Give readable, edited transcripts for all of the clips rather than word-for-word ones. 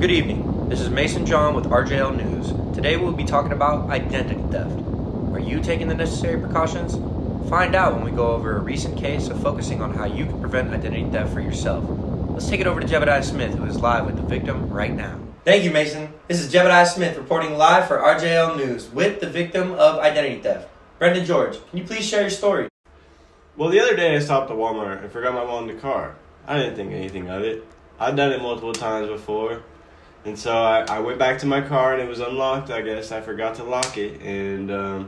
Good evening. This is Mason John with RJL News. Today we'll be talking about identity theft. Are you taking the necessary precautions? Find out when we go over a recent case of focusing on how you can prevent identity theft for yourself. Let's take it over to Jebediah Smith, who is live with the victim right now. Thank you, Mason. This is Jebediah Smith reporting live for RJL News with the victim of identity theft. Brendan George, can you please share your story? Well, the other day I stopped at Walmart and forgot my wallet in the car. I didn't think anything of it. I'd done it multiple times before. And so I went back to my car and it was unlocked, I guess. I forgot to lock it. And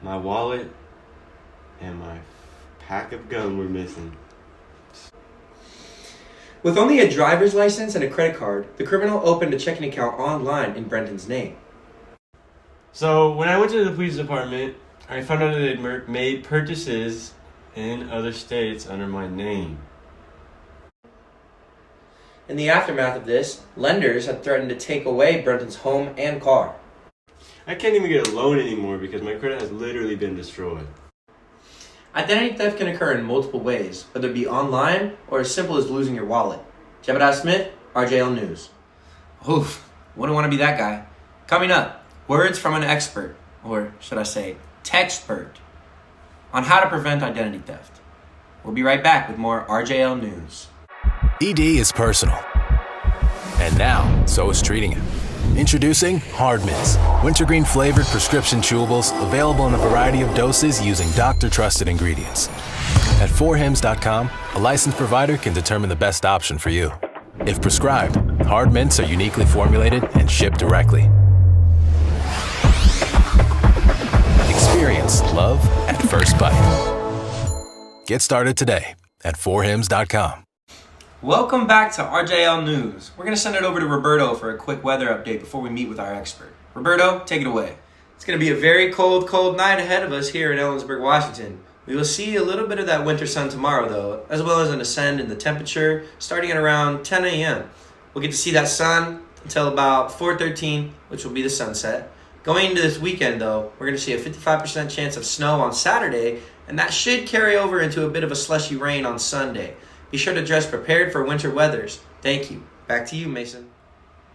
my wallet and my pack of gum were missing. With only a driver's license and a credit card, the criminal opened a checking account online in Brendan's name. So when I went to the police department, I found out that they'd made purchases in other states under my name. In the aftermath of this, lenders had threatened to take away Brendan's home and car. I can't even get a loan anymore because my credit has literally been destroyed. Identity theft can occur in multiple ways, whether it be online or as simple as losing your wallet. Jebediah Smith, RJL News. Oof, wouldn't want to be that guy. Coming up, words from an expert, or should I say, techspert, on how to prevent identity theft. We'll be right back with more RJL News. ED is personal. And now, so is treating it. Introducing Hard Mints, wintergreen flavored prescription chewables available in a variety of doses using doctor-trusted ingredients. At 4hims.com, a licensed provider can determine the best option for you. If prescribed, Hard Mints are uniquely formulated and shipped directly. Experience love at first bite. Get started today at 4hims.com. Welcome back to RJL News. We're going to send it over to Roberto for a quick weather update before we meet with our expert. Roberto, take it away. It's going to be a very cold night ahead of us here in Ellensburg, Washington. We will see a little bit of that winter sun tomorrow, though, as well as an ascend in the temperature starting at around 10 a.m. We'll get to see that sun until about 4:13, which will be the sunset. Going into this weekend, though, we're going to see a 55% chance of snow on Saturday, and that should carry over into a bit of a slushy rain on Sunday. Be sure to dress prepared for winter weathers. Thank you. Back to you, Mason.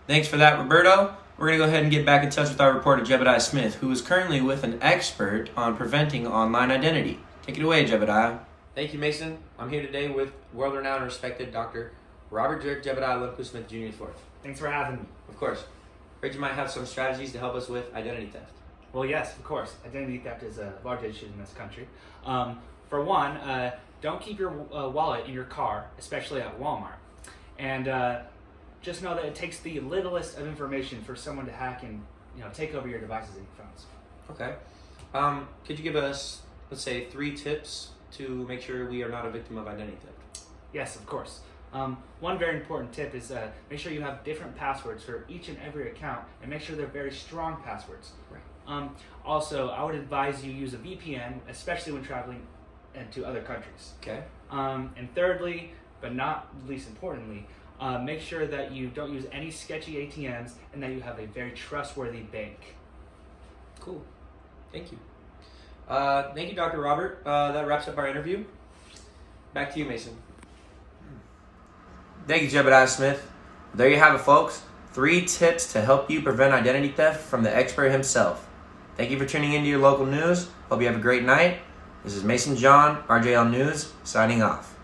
Thanks for that, Roberto. We're going to go ahead and get back in touch with our reporter, Jebediah Smith, who is currently with an expert on preventing online identity. Take it away, Jebediah. Thank you, Mason. I'm here today with world-renowned and respected Dr. Robert Jebediah Lundquist Smith Jr. IV. Thanks for having me. Of course. Heard you might have some strategies to help us with identity theft. Well, yes, of course. Identity theft is a large issue in this country. For one, don't keep your wallet in your car, especially at Walmart. And just know that it takes the littlest of information for someone to hack and take over your devices and your phones. Okay. Could you give us, let's say, 3 tips to make sure we are not a victim of identity theft? Yes, of course. One very important tip is make sure you have different passwords for each and every account, and make sure they're very strong passwords. Right. Also, I would advise you use a VPN, especially when traveling into other countries. Okay. And thirdly, but not least importantly, make sure that you don't use any sketchy ATMs and that you have a very trustworthy bank. Cool. Thank you. Thank you, Dr. Robert. That wraps up our interview. Back to you, Mason. Thank you, Jebediah Smith. There you have it, folks. 3 tips to help you prevent identity theft from the expert himself. Thank you for tuning into your local news. Hope you have a great night. This is Mason John, RJL News, signing off.